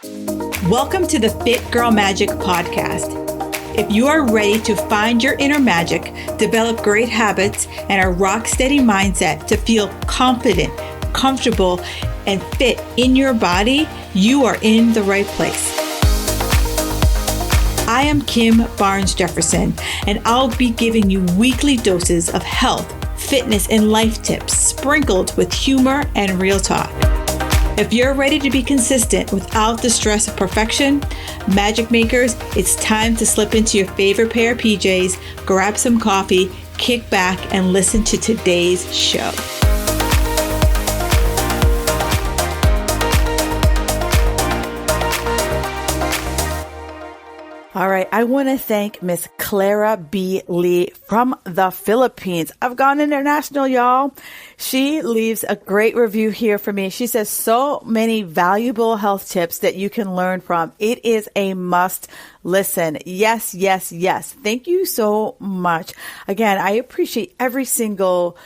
Welcome to the Fit Girl Magic podcast. If you are ready to find your inner magic, develop great habits, and a rock-steady mindset to feel confident, comfortable, and fit in your body, you are in the right place. I am Kim Barnes Jefferson, and I'll be giving you weekly doses of health, fitness, and life tips sprinkled with humor and real talk. If you're ready to be consistent without the stress of perfection, magic makers, it's time to slip into your favorite pair of PJs, grab some coffee, kick back, and listen to today's show. All right, I want to thank Miss Clara B. Lee from the Philippines. I've gone international, y'all. She leaves a great review here for me. She says so many valuable health tips that you can learn from. It is a must listen. Yes, yes, yes. Thank you so much. Again, I appreciate every single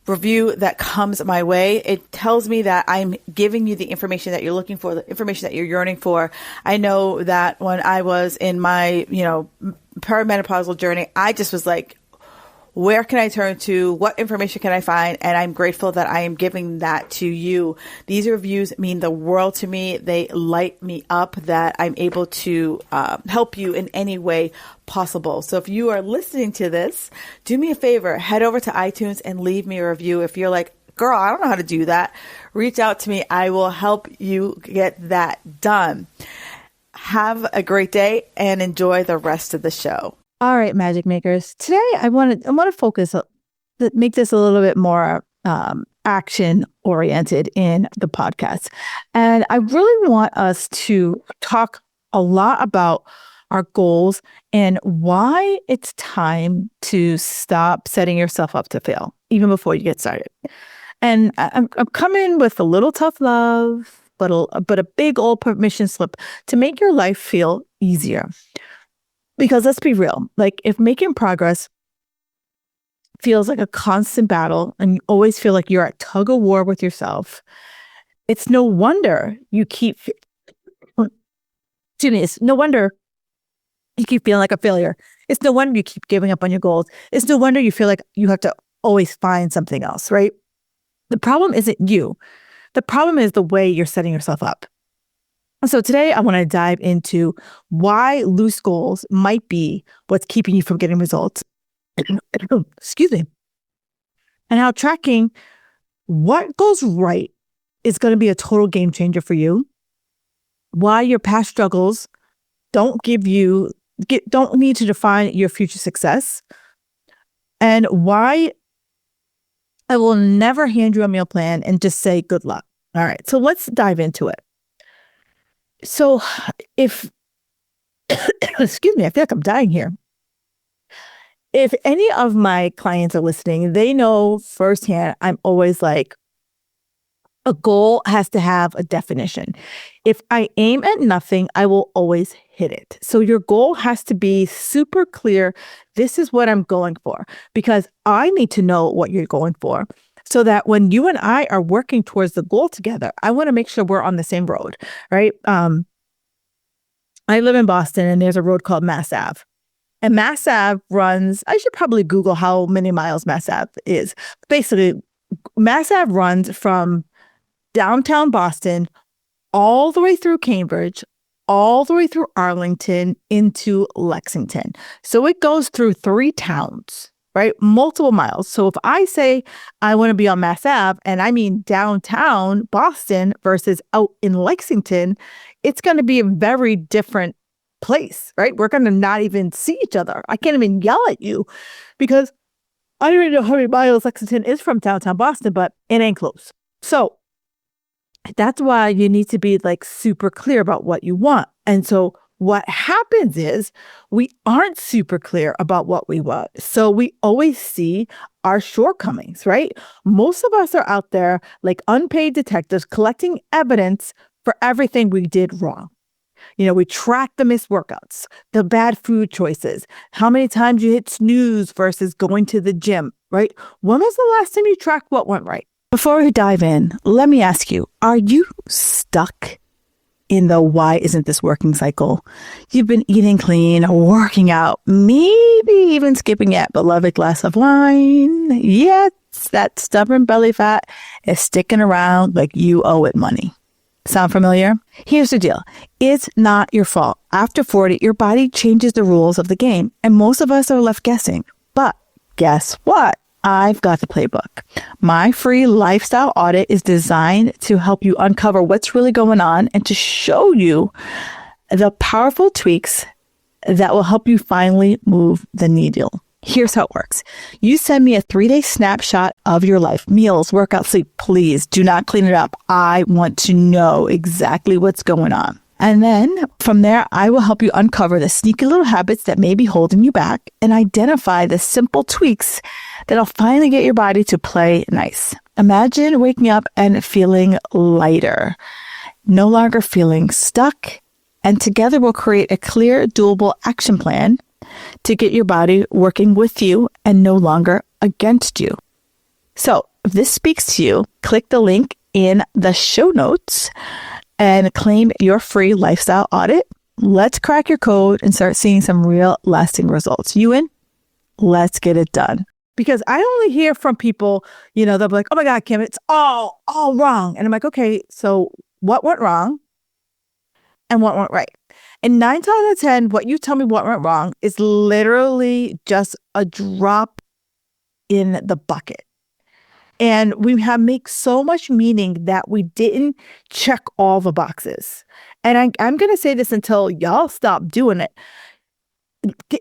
review that comes my way. It tells me that I'm giving you the information that you're looking for, the information that you're yearning for. I know that when I was in my, perimenopausal journey, I just was like, where can I turn to? What information can I find? And I'm grateful that I am giving that to you. These reviews mean the world to me. They light me up that I'm able to help you in any way possible. So if you are listening to this, do me a favor, head over to iTunes and leave me a review. If you're like, girl, I don't know how to do that, reach out to me. I will help you get that done. Have a great day and enjoy the rest of the show. All right, magic makers. Today, I want to focus, make this a little bit more action oriented in the podcast. And I really want us to talk a lot about our goals and why it's time to stop setting yourself up to fail, even before you get started. And I'm coming with a little tough love, but a big old permission slip to make your life feel easier. Because let's be real, like if making progress feels like a constant battle and you always feel like you're at tug of war with yourself, it's no wonder it's no wonder you keep feeling like a failure. It's no wonder you keep giving up on your goals. It's no wonder you feel like you have to always find something else, right? The problem isn't you. The problem is the way you're setting yourself up. So today I want to dive into why loose goals might be what's keeping you from getting results. Excuse me. And how tracking what goes right is going to be a total game changer for you. Why your past struggles don't need to define your future success. And why I will never hand you a meal plan and just say good luck. All right, so let's dive into it. So excuse me, I feel like I'm dying here. If any of my clients are listening, they know firsthand, I'm always like, a goal has to have a definition. If I aim at nothing, I will always hit it. So your goal has to be super clear. This is what I'm going for, because I need to know what you're going for. So that when you and I are working towards the goal together, I want to make sure we're on the same road, right? I live in Boston and there's a road called Mass Ave. And Mass Ave runs, I should probably Google how many miles Mass Ave is. Basically, Mass Ave runs from downtown Boston all the way through Cambridge, all the way through Arlington into Lexington. So it goes through 3 towns. Right? Multiple miles. So if I say I want to be on Mass Ave and I mean downtown Boston versus out in Lexington, it's going to be a very different place, right? We're going to not even see each other. I can't even yell at you because I don't even know how many miles Lexington is from downtown Boston, but it ain't close. So that's why you need to be like super clear about what you want. And so what happens is we aren't super clear about what we want. So we always see our shortcomings, right? Most of us are out there like unpaid detectives collecting evidence for everything we did wrong. We track the missed workouts, the bad food choices, how many times you hit snooze versus going to the gym, right? When was the last time you tracked what went right? Before we dive in, let me ask you, are you stuck? in the why isn't this working cycle. You've been eating clean, working out, maybe even skipping that beloved glass of wine. Yet that stubborn belly fat is sticking around like you owe it money. Sound familiar? Here's the deal. It's not your fault. After 40, your body changes the rules of the game, and most of us are left guessing. But guess what? I've got the playbook. My free lifestyle audit is designed to help you uncover what's really going on and to show you the powerful tweaks that will help you finally move the needle. Here's how it works. You send me a 3-day snapshot of your life, meals, workout, sleep. Please do not clean it up. I want to know exactly what's going on. And then from there, I will help you uncover the sneaky little habits that may be holding you back and identify the simple tweaks that'll finally get your body to play nice. Imagine waking up and feeling lighter, no longer feeling stuck. And together we'll create a clear, doable action plan to get your body working with you and no longer against you. So if this speaks to you, click the link in the show notes and claim your free lifestyle audit. Let's crack your code and start seeing some real lasting results. You in? Let's get it done. Because I only hear from people, they'll be like, oh my God, Kim, it's all wrong. And I'm like, okay, so what went wrong and what went right? And 9 times out of 10, what you tell me what went wrong is literally just a drop in the bucket. And we have make so much meaning that we didn't check all the boxes. And I'm going to say this until y'all stop doing it.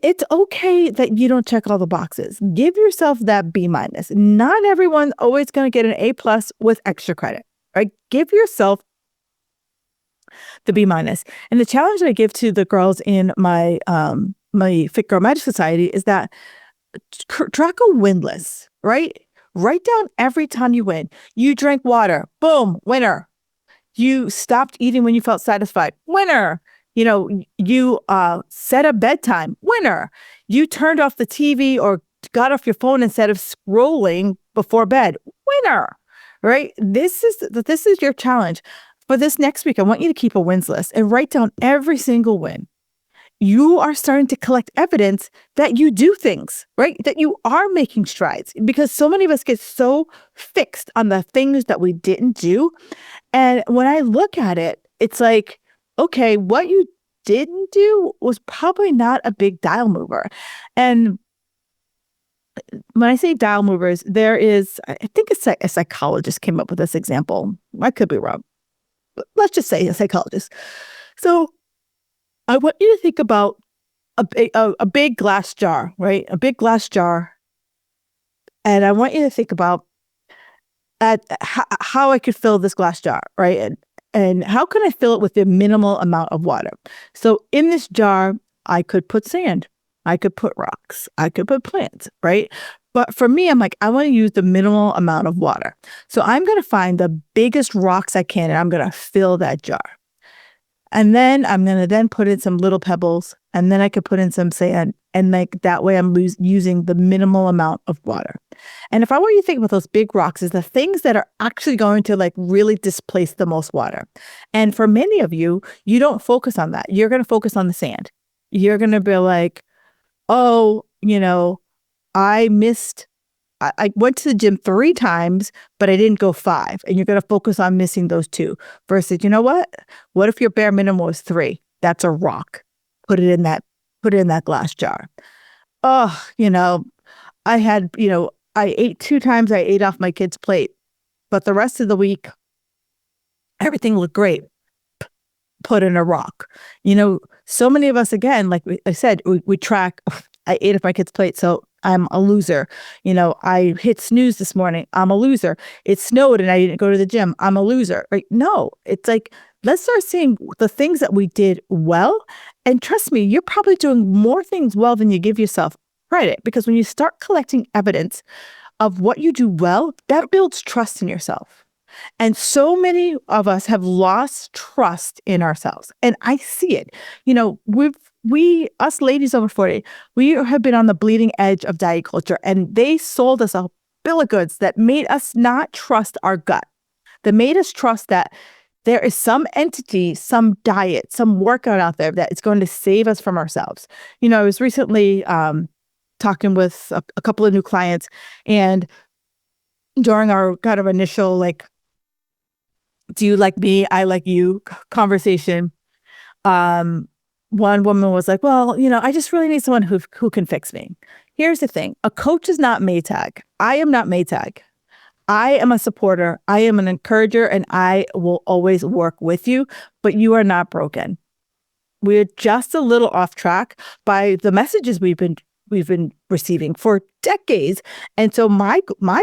It's okay that you don't check all the boxes. Give yourself that B-. Not everyone's always going to get an A+ with extra credit, right? Give yourself the B-. And the challenge that I give to the girls in my Fit Girl Magic Society is that track a win list, right? Write down every time you win. You drank water. Boom, winner. You stopped eating when you felt satisfied. Winner. You set a bedtime. Winner. You turned off the TV or got off your phone instead of scrolling before bed. Winner. Right? This is your challenge. For this next week, I want you to keep a wins list and write down every single win. You are starting to collect evidence that you do things, right? That you are making strides, because so many of us get so fixed on the things that we didn't do. And when I look at it, it's like, okay, what you didn't do was probably not a big dial mover. And when I say dial movers, there is, I think a psychologist came up with this example. I could be wrong, but let's just say a psychologist. So I want you to think about a big glass jar, right? A big glass jar. And I want you to think about how I could fill this glass jar, right? And how can I fill it with the minimal amount of water? So in this jar, I could put sand. I could put rocks. I could put plants, right? But for me, I'm like, I want to use the minimal amount of water. So I'm going to find the biggest rocks I can, and I'm going to fill that jar. And then I'm going to then put in some little pebbles, and then I could put in some sand. And like that way I'm using the minimal amount of water. And if I want you to think about those big rocks is the things that are actually going to like really displace the most water. And for many of you, you don't focus on that. You're going to focus on the sand. You're going to be like, oh, I went to the gym 3 times, but I didn't go 5. And you're going to focus on missing those 2 versus, you know what? What if your bare minimum was 3? That's a rock. Put it in that glass jar. Oh, I had, I ate 2 times. I ate off my kid's plate, but the rest of the week, everything looked great. Put in a rock. So many of us, again, like I said, we track, I ate off my kid's plate, so I'm a loser. I hit snooze this morning. I'm a loser. It snowed and I didn't go to the gym. I'm a loser. Right? No, it's like, let's start seeing the things that we did well. And trust me, you're probably doing more things well than you give yourself credit, because when you start collecting evidence of what you do well, that builds trust in yourself. And so many of us have lost trust in ourselves. And I see it. Us ladies over 40, we have been on the bleeding edge of diet culture, and they sold us a bill of goods that made us not trust our gut, that made us trust that there is some entity, some diet, some workout out there that is going to save us from ourselves. I was recently talking with a couple of new clients, and during our kind of initial, like, do you like me, I like you conversation, one woman was like, well, I just really need someone who can fix me. Here's the thing. A coach is not Maytag. I am not Maytag. I am a supporter. I am an encourager, and I will always work with you, but you are not broken. We're just a little off track by the messages we've been receiving for decades. And so my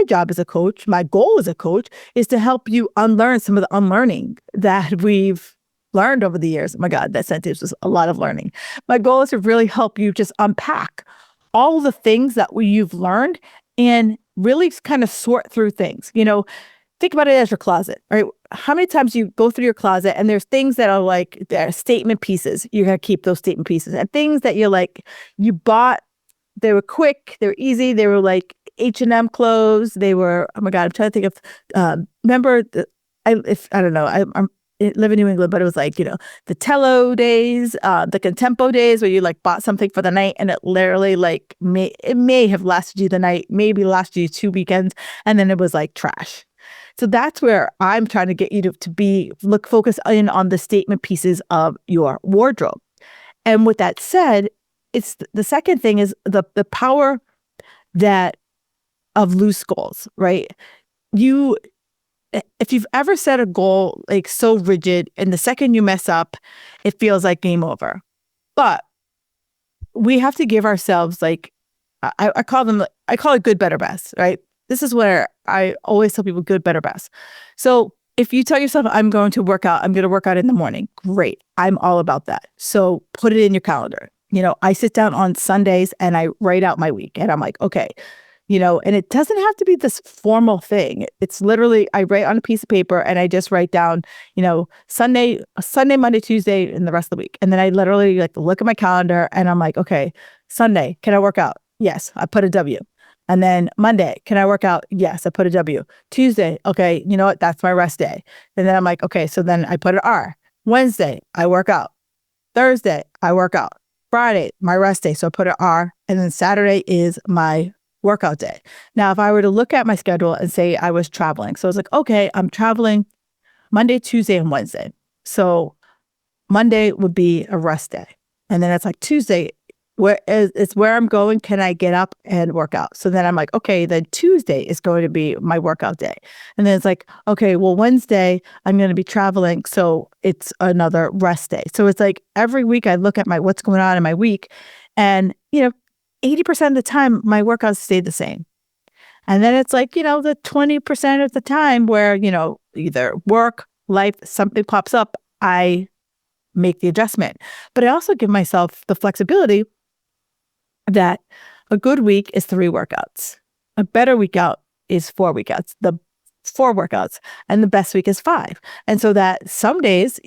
job as a coach, my goal as a coach, is to help you unlearn some of the unlearning that we've learned over the years. Oh my God, that sentence was a lot of learning. My goal is to really help you just unpack all the things that you've learned and really kind of sort through things. Think about it as your closet, right? How many times you go through your closet and there's things that are like, they're statement pieces. You're going to keep those statement pieces, and things that you're like, you bought, they were quick, they were easy, they were like H&M clothes. They were, oh my God, I'm trying to think of, remember, I don't know, I'm live in New England, but it was like, the Tello days, the Contempo days, where you like bought something for the night and it literally like it may have lasted you the night, maybe lasted you 2 weekends, and then it was like trash. So that's where I'm trying to get you to focus in on the statement pieces of your wardrobe. And with that said, it's the second thing is the power of loose goals, right? If you've ever set a goal like so rigid, and the second you mess up, it feels like game over. But we have to give ourselves like, I call it good, better, best, right? This is where I always tell people good, better, best. So if you tell yourself, I'm going to work out in the morning, great. I'm all about that. So put it in your calendar. I sit down on Sundays and I write out my week, and I'm like, okay, and it doesn't have to be this formal thing. It's literally, I write on a piece of paper and I just write down, Sunday, Monday, Tuesday, and the rest of the week. And then I literally like look at my calendar and I'm like, okay, Sunday, can I work out? Yes, I put a W. And then Monday, can I work out? Yes, I put a W. Tuesday, okay, you know what? That's my rest day. And then I'm like, okay, so then I put an R. Wednesday, I work out. Thursday, I work out. Friday, my rest day. So I put an R. And then Saturday is my workout day. Now, if I were to look at my schedule and say I was traveling, so I was like, okay, I'm traveling Monday, Tuesday, and Wednesday. So Monday would be a rest day. And then it's like Tuesday, it's where I'm going. Can I get up and work out? So then I'm like, okay, then Tuesday is going to be my workout day. And then it's like, okay, well, Wednesday, I'm going to be traveling. So it's another rest day. So it's like every week I look at what's going on in my week, and, 80% of the time, my workouts stayed the same. And then it's like, the 20% of the time where, either work, life, something pops up, I make the adjustment. But I also give myself the flexibility that a good week is 3 workouts. A better week out is 4 workouts. The 4 workouts, and the best week is 5. And so that some days,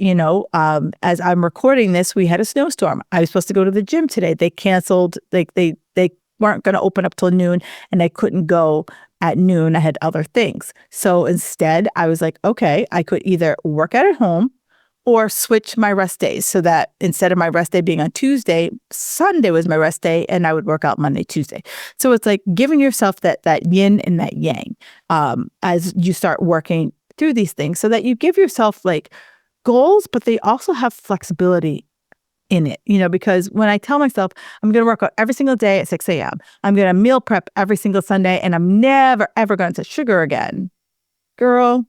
as I'm recording this, we had a snowstorm. I was supposed to go to the gym today. They canceled, they weren't going to open up till noon, and I couldn't go at noon. I had other things. So instead I was like, okay, I could either work out at home or switch my rest days, so that instead of my rest day being on Tuesday, Sunday was my rest day, and I would work out Monday, Tuesday. So it's like giving yourself that yin and that yang as you start working through these things, so that you give yourself like goals, but they also have flexibility in it, because when I tell myself I'm going to work out every single day at 6 a.m., I'm going to meal prep every single Sunday, and I'm never, ever going to sugar again, girl,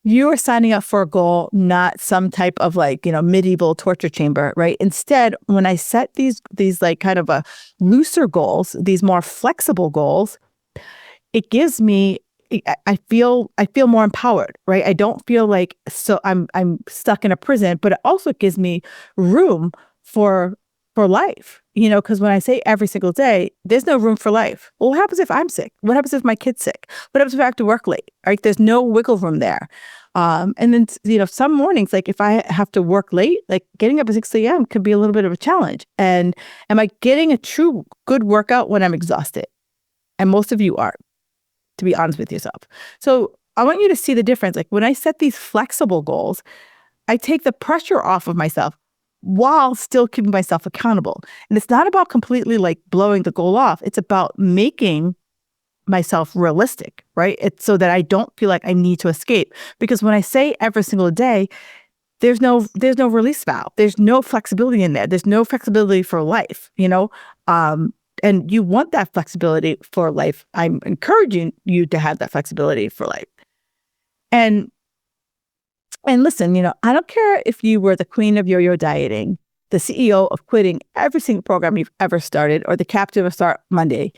you are signing up for a goal, not some type of like, medieval torture chamber, right? Instead, when I set these like kind of a looser goals, these more flexible goals, it gives me, I feel more empowered, right? I don't feel like I'm stuck in a prison, but it also gives me room for life, because when I say every single day, there's no room for life. Well, what happens if I'm sick? What happens if my kid's sick? What happens if I have to work late, right? There's no wiggle room there. And then, some mornings, like if I have to work late, like getting up at 6 a.m. could be a little bit of a challenge. And am I getting a true good workout when I'm exhausted? And most of you aren't, to be honest with yourself. So I want you to see the difference. Like when I set these flexible goals, I take the pressure off of myself while still keeping myself accountable. And it's not about completely like blowing the goal off. It's about making myself realistic, right? It's so that I don't feel like I need to escape. Because when I say every single day, there's no release valve. There's no flexibility in there. There's no flexibility for life, and you want that flexibility for life. I'm encouraging you to have that flexibility for life. And listen, I don't care if you were the queen of yo-yo dieting, the CEO of quitting every single program you've ever started, or the captain of Start Monday.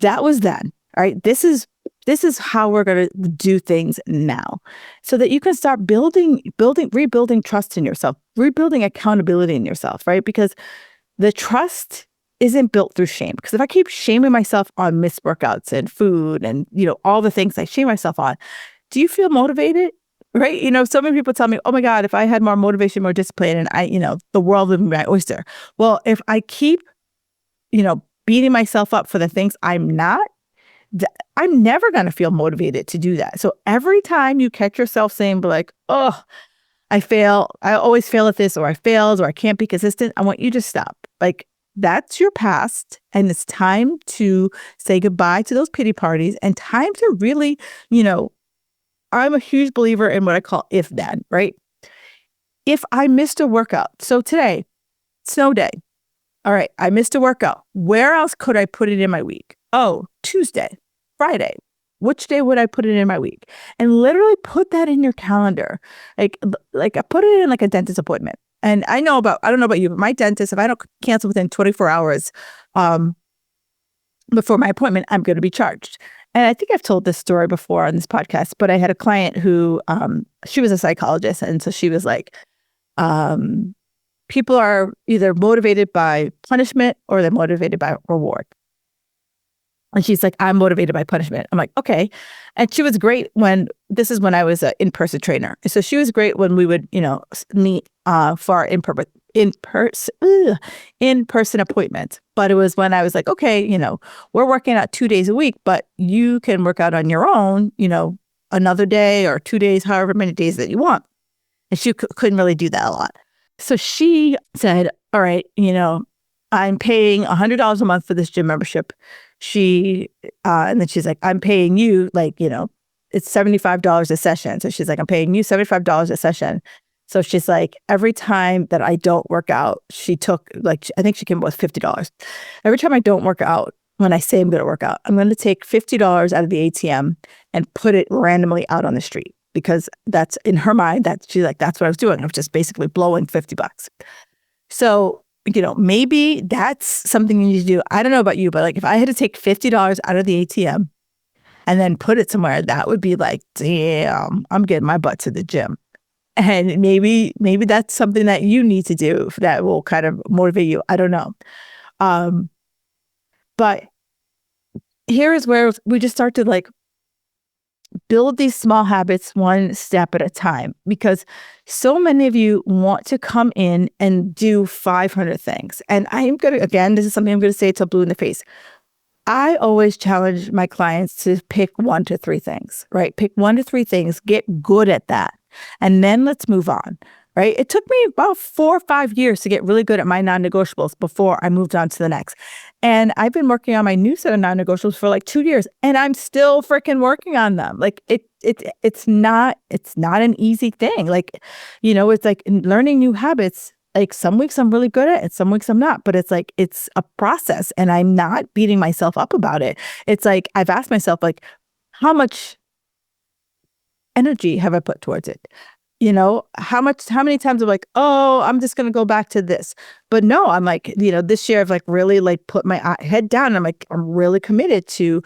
That was then. All right. This is how we're going to do things now, so that you can start rebuilding trust in yourself, rebuilding accountability in yourself, right? Because the trust isn't built through shame. Because if I keep shaming myself on missed workouts and food and, all the things I shame myself on, do you feel motivated? Right? So many people tell me, oh my God, if I had more motivation, more discipline, and the world would be my oyster. Well, if I keep, beating myself up for the things I'm not, I'm never going to feel motivated to do that. So every time you catch yourself saying like, oh, I fail, I always fail at this, or I failed, or I can't be consistent, I want you to stop. Like, that's your past, and it's time to say goodbye to those pity parties and time to really, I'm a huge believer in what I call if then, right? If I missed a workout, so today, snow day, all right, I missed a workout. Where else could I put it in my week? Oh, Tuesday, Friday. Which day would I put it in my week? And literally put that in your calendar. Like I put it in like a dentist appointment. And I don't know about you, but my dentist, if I don't cancel within 24 hours before my appointment, I'm going to be charged. And I think I've told this story before on this podcast, but I had a client who, she was a psychologist. And so she was like, people are either motivated by punishment or they're motivated by reward. And she's like, I'm motivated by punishment. I'm like, okay. And she was great this is when I was an in-person trainer. So she was great when we would, meet for our in-person appointments. But it was when I was like, okay, we're working out 2 days a week, but you can work out on your own, another day or 2 days, however many days that you want. And she couldn't really do that a lot. So she said, all right, I'm paying $100 a month for this gym membership. And then she's like, I'm paying you it's $75 a session. So she's like, I'm paying you $75 a session. So she's like, every time that I don't work out, she took I think she came up with $50. Every time I don't work out, when I say I'm going to work out, I'm going to take $50 out of the ATM and put it randomly out on the street, because that's in her mind she's like, that's what I was doing. I was just basically blowing $50. So, maybe that's something you need to do. I don't know about you, but if I had to take $50 out of the ATM and then put it somewhere, that would be like, damn, I'm getting my butt to the gym. And maybe that's something that you need to do that will kind of motivate you. I don't know. But here is where we just start to build these small habits one step at a time, because so many of you want to come in and do 500 things. And this is something I'm going to say till blue in the face. I always challenge my clients to pick 1 to 3 things, right? Pick 1 to 3 things, get good at that. And then let's move on, right? It took me about 4 or 5 years to get really good at my non-negotiables before I moved on to the next. And I've been working on my new set of non-negotiables for 2 years, and I'm still freaking working on them. It's not an easy thing. It's like learning new habits. Some weeks I'm really good at it, some weeks I'm not, but it's it's a process, and I'm not beating myself up about it. It's I've asked myself, how much energy have I put towards it? How many times I'm oh, I'm just going to go back to this. But no, I'm this year I've really put my head down. And I'm really committed to,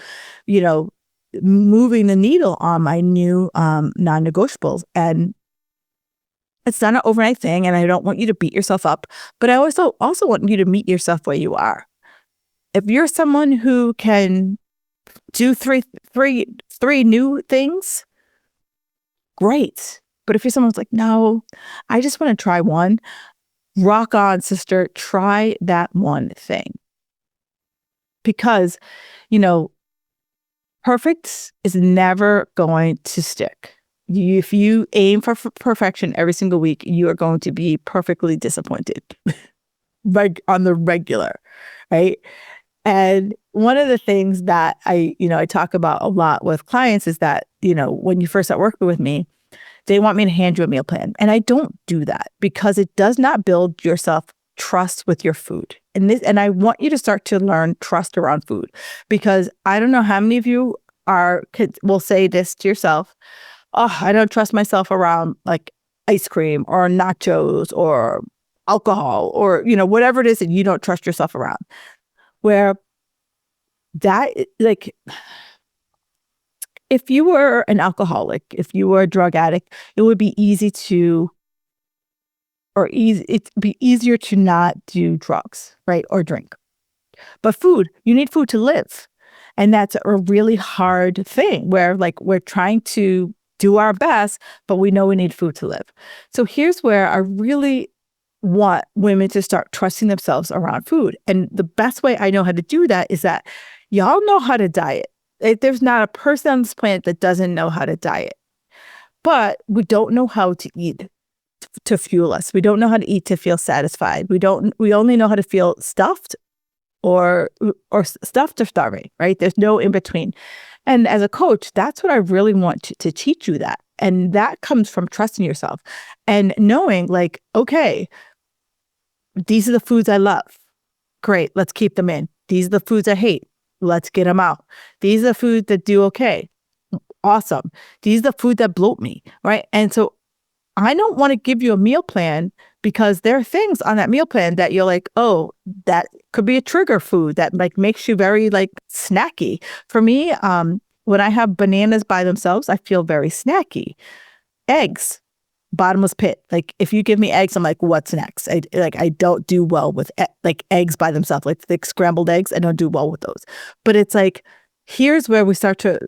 moving the needle on my new non-negotiables. And it's not an overnight thing. And I don't want you to beat yourself up, but I also want you to meet yourself where you are. If you're someone who can do three new things, great. But if you're someone who's no, I just want to try one, rock on, sister, try that one thing. Because, perfect is never going to stick. If you aim for perfection every single week, you are going to be perfectly disappointed on the regular, right? And one of the things that I talk about a lot with clients is that, when you first start working with me, they want me to hand you a meal plan. And I don't do that because it does not build your self-trust with your food. And I want you to start to learn trust around food, because I don't know how many of you will say this to yourself. Oh, I don't trust myself around like ice cream or nachos or alcohol or, whatever it is that you don't trust yourself around. Where that, like, if you were an alcoholic, if you were a drug addict, it would be it'd be easier to not do drugs, right? Or drink. But food, you need food to live. And that's a really hard thing where like we're trying to do our best, but we know we need food to live. So here's where I really want women to start trusting themselves around food. And the best way I know how to do that is that y'all know how to diet. There's not a person on this planet that doesn't know how to diet. But we don't know how to eat to fuel us. We don't know how to eat to feel satisfied. We only know how to feel stuffed or stuffed or starving, right? There's no in between. And as a coach, that's what I really want to teach you that. And that comes from trusting yourself and knowing like, okay, these are the foods I love. Great, let's keep them in. These are the foods I hate. Let's get them out. These are the foods that do okay. Awesome. These are the food that bloat me, right? And so I don't want to give you a meal plan because there are things on that meal plan that you're like, oh, that could be a trigger food that like makes you very like snacky. For me, when I have bananas by themselves, I feel very snacky. Eggs, bottomless pit. Like if you give me eggs, I'm like, what's next? I don't do well with like eggs by themselves, like thick scrambled eggs. I don't do well with those. But it's like, here's where we start to.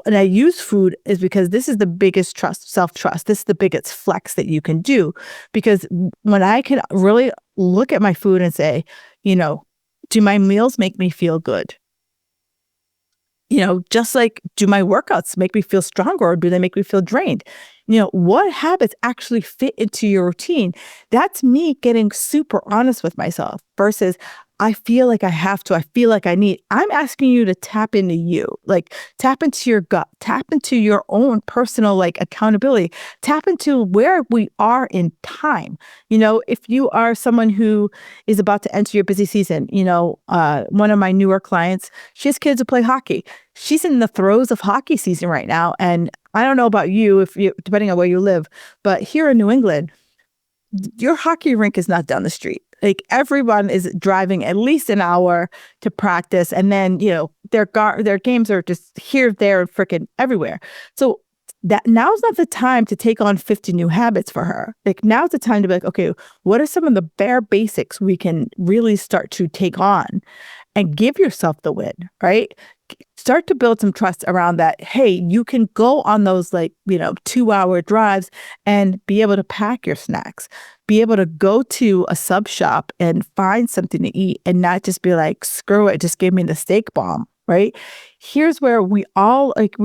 And I use food is because this is the biggest self-trust. This is the biggest flex that you can do. Because when I can really look at my food and say, do my meals make me feel good? Just like, do my workouts make me feel stronger or do they make me feel drained? What habits actually fit into your routine? That's me getting super honest with myself versus I feel like I have to. I feel like I need. I'm asking you to tap into you, like tap into your gut, tap into your own personal like accountability, tap into where we are in time. If you are someone who is about to enter your busy season, one of my newer clients, she has kids who play hockey. She's in the throes of hockey season right now. And I don't know about you, depending on where you live, but here in New England, your hockey rink is not down the street. Like everyone is driving at least an hour to practice. And then, their games are just here, there, and freaking everywhere. So that now's not the time to take on 50 new habits for her. Like now's the time to be like, okay, what are some of the bare basics we can really start to take on and give yourself the win, right? Start to build some trust around that. Hey, you can go on those 2-hour drives and be able to pack your snacks, be able to go to a sub shop and find something to eat and not just be like, screw it, just give me the steak bomb, right? Here's where we're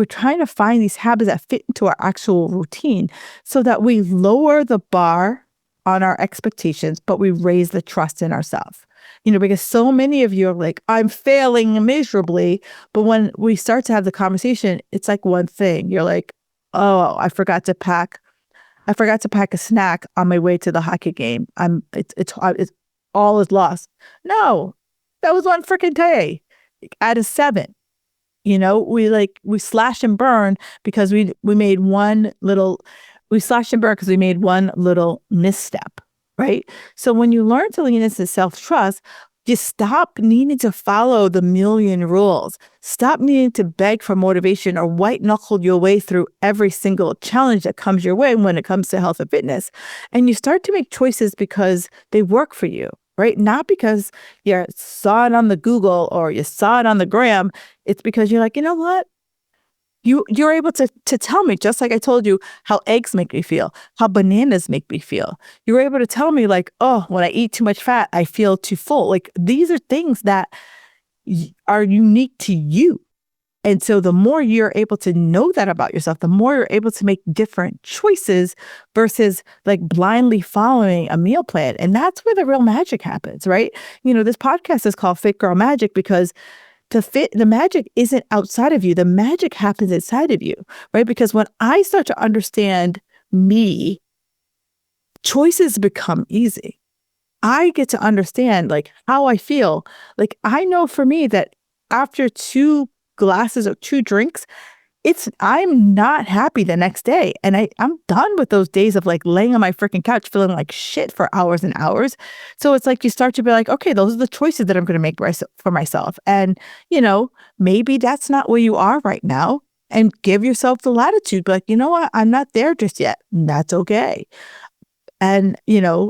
trying to find these habits that fit into our actual routine so that we lower the bar on our expectations, but we raise the trust in ourselves. Because so many of you are like, I'm failing miserably. But when we start to have the conversation, it's like one thing. You're like, oh, I forgot to pack a snack on my way to the hockey game. It's all is lost. No, that was one freaking day out of 7. We slash and burn because we made one little misstep. Right? So when you learn to lean into self-trust, you stop needing to follow the million rules. Stop needing to beg for motivation or white knuckle your way through every single challenge that comes your way when it comes to health and fitness. And you start to make choices because they work for you, right? Not because you saw it on the Google or you saw it on the gram. It's because you're like, you know what? You're able to tell me, just like I told you, how eggs make me feel, how bananas make me feel. You're able to tell me like, oh, when I eat too much fat, I feel too full. Like these are things that are unique to you. And so the more you're able to know that about yourself, the more you're able to make different choices versus like blindly following a meal plan. And that's where the real magic happens, right? This podcast is called Fit Girl Magic because the magic isn't outside of you. The magic happens inside of you, right? Because when I start to understand me, choices become easy. I get to understand like how I feel. Like I know for me that after 2 glasses of 2 drinks, I'm not happy the next day. And I'm done with those days of like laying on my freaking couch feeling like shit for hours and hours. So it's like you start to be like, okay, those are the choices that I'm going to make for myself. And, maybe that's not where you are right now. And give yourself the latitude. Be like, you know what? I'm not there just yet. And that's okay. And,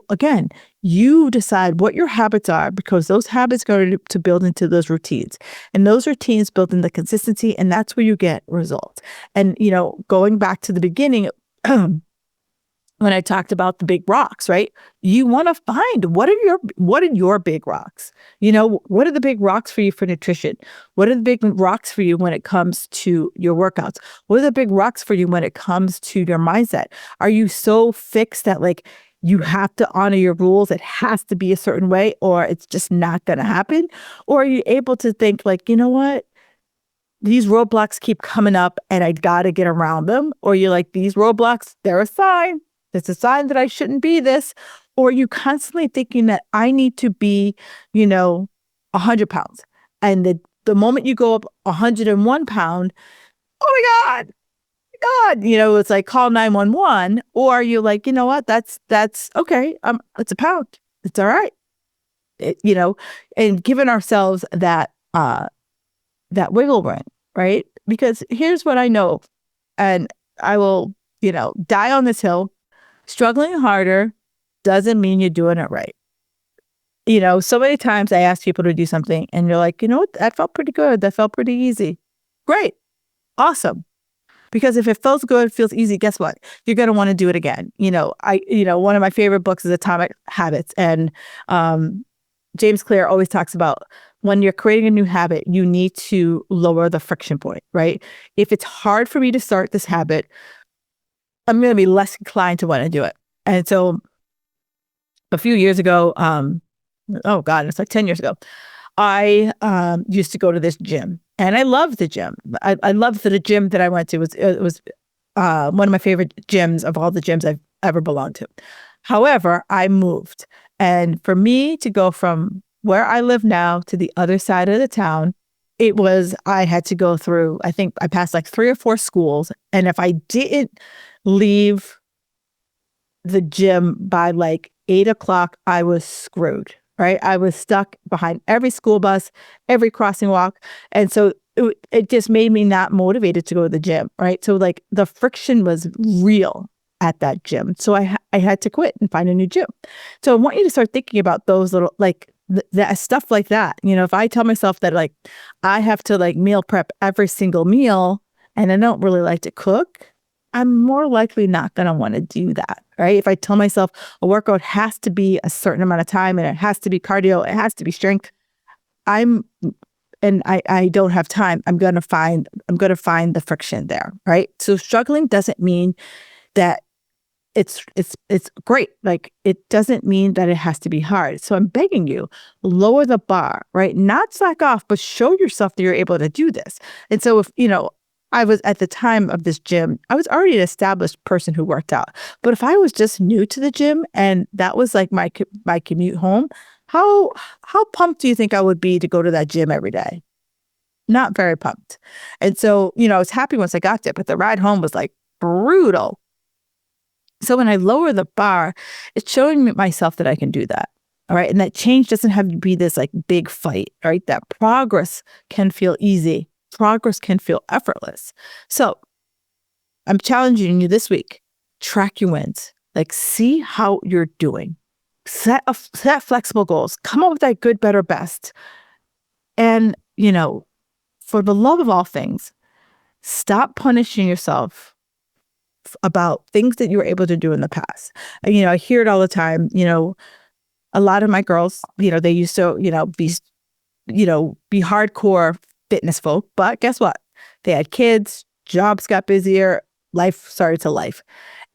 again, you decide what your habits are because those habits go to build into those routines. And those routines build in the consistency, and that's where you get results. And, going back to the beginning, when I talked about the big rocks, right? You want to find what are your big rocks? What are the big rocks for you for nutrition? What are the big rocks for you when it comes to your workouts? What are the big rocks for you when it comes to your mindset? Are you so fixed that like you have to honor your rules? It has to be a certain way, or it's just not going to happen? Or are you able to think like, you know what? These roadblocks keep coming up and I got to get around them. Or you're like, these roadblocks, they're a sign. It's a sign that I shouldn't be this. Or you constantly thinking that I need to be, 100 pounds. And the moment you go up 101 pound, oh my God, it's like call 911. Or you're like, you know what, that's okay. It's a pound. It's all right. And giving ourselves that wiggle room, right? Because here's what I know, and I will, die on this hill. Struggling harder doesn't mean you're doing it right. So many times I ask people to do something and you're like, you know what, that felt pretty good. That felt pretty easy. Great. Awesome. Because if it feels good, feels easy, guess what? You're going to want to do it again. One of my favorite books is Atomic Habits. And James Clear always talks about when you're creating a new habit, you need to lower the friction point, right? If it's hard for me to start this habit, I'm going to be less inclined to want to do it. And so a few years ago, oh God, it's like 10 years ago, I used to go to this gym. And I loved the gym. I loved the gym that I went to. It was one of my favorite gyms of all the gyms I've ever belonged to. However, I moved. And for me to go from where I live now to the other side of the town, I had to go through, I think I passed like 3 or 4 schools. And if I didn't leave the gym by like 8 o'clock, I was screwed. Right? I was stuck behind every school bus, every crossing walk. And so it just made me not motivated to go to the gym. Right? So like the friction was real at that gym. So I had to quit and find a new gym. So I want you to start thinking about those little, like that stuff like that. If I tell myself that like I have to like meal prep every single meal and I don't really like to cook, I'm more likely not going to want to do that, right? If I tell myself a workout has to be a certain amount of time and it has to be cardio, it has to be strength, I don't have time, I'm going to find the friction there, right? So struggling doesn't mean that it's great. Like it doesn't mean that it has to be hard. So I'm begging you, lower the bar, right? Not slack off, but show yourself that you're able to do this. And so if, I was at the time of this gym, I was already an established person who worked out. But if I was just new to the gym and that was like my commute home, how pumped do you think I would be to go to that gym every day? Not very pumped. And so, I was happy once I got there, but the ride home was like brutal. So when I lower the bar, it's showing myself that I can do that. All right. And that change doesn't have to be this like big fight, right? That progress can feel easy. Progress can feel effortless. So I'm challenging you this week, track your wins, like see how you're doing, set flexible goals, come up with that good, better, best. And, for the love of all things, stop punishing yourself about things that you were able to do in the past. I hear it all the time, a lot of my girls, they used to, be hardcore fitness folk, but guess what? They had kids, jobs got busier, life started to life.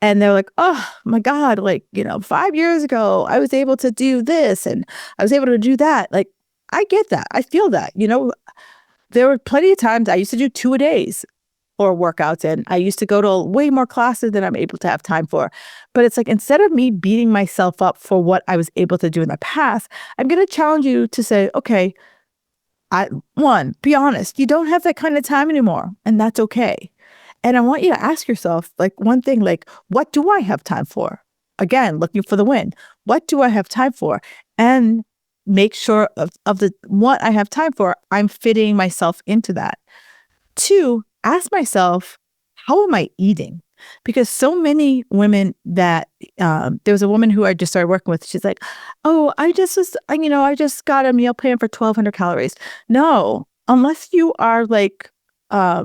And they're like, oh my God, 5 years ago, I was able to do this and I was able to do that. Like, I get that. I feel that. There were plenty of times I used to do 2-a-days or workouts, and I used to go to way more classes than I'm able to have time for. But it's like, instead of me beating myself up for what I was able to do in the past, I'm going to challenge you to say, okay, be honest. You don't have that kind of time anymore, and that's okay. And I want you to ask yourself, one thing, what do I have time for? Again, looking for the win. What do I have time for? And make sure of the what I have time for, I'm fitting myself into that. 2, ask myself, how am I eating? Because so many women that, there was a woman who I just started working with. She's like, oh, I just got a meal plan for 1,200 calories. No, unless you are a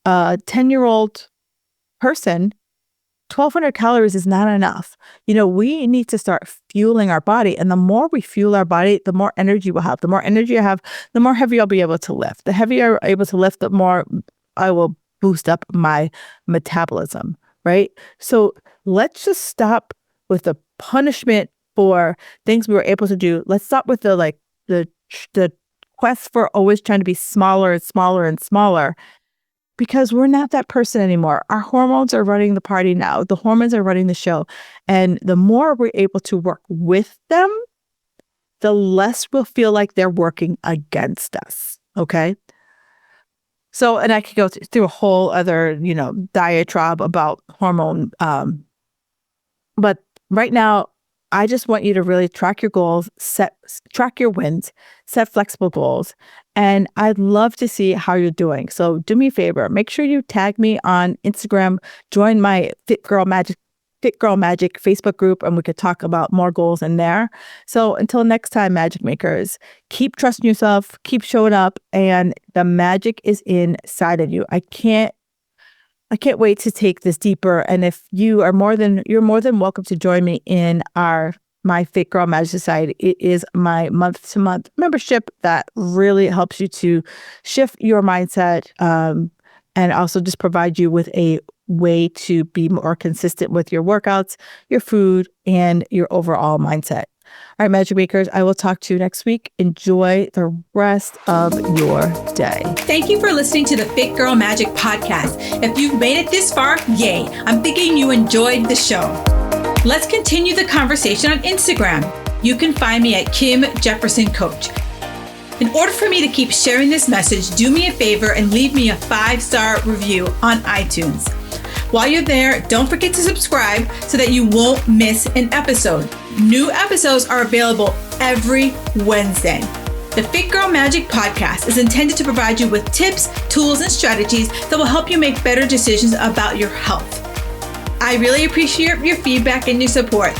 10-year-old person, 1,200 calories is not enough. We need to start fueling our body. And the more we fuel our body, the more energy we'll have. The more energy I have, the more heavy I'll be able to lift. The heavier I'm able to lift, the more I will boost up my metabolism, right? So let's just stop with the punishment for things we were able to do. Let's stop with the quest for always trying to be smaller and smaller and smaller, because we're not that person anymore. Our hormones are running the party now. The hormones are running the show. And the more we're able to work with them, the less we'll feel like they're working against us. Okay? So, and I could go through a whole other, diatribe about hormone. But right now, I just want you to really track your goals, track your wins, set flexible goals. And I'd love to see how you're doing. So do me a favor, make sure you tag me on Instagram, join my Fit Girl Magic Facebook group, and we could talk about more goals in there. So until next time, Magic Makers, keep trusting yourself, keep showing up, and the magic is inside of you. I can't wait to take this deeper. And if you're more than welcome to join me in my Fit Girl Magic Society. It is my month-to-month membership that really helps you to shift your mindset, and also just provide you with a way to be more consistent with your workouts, your food, and your overall mindset. All right, Magic Makers, I will talk to you next week. Enjoy the rest of your day. Thank you for listening to the Fit Girl Magic podcast. If you've made it this far, yay. I'm thinking you enjoyed the show. Let's continue the conversation on Instagram. You can find me at Kim Jefferson Coach. In order for me to keep sharing this message, do me a favor and leave me a 5-star review on iTunes. While you're there, don't forget to subscribe so that you won't miss an episode. New episodes are available every Wednesday. The Fit Girl Magic podcast is intended to provide you with tips, tools, and strategies that will help you make better decisions about your health. I really appreciate your feedback and your support.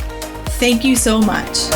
Thank you so much.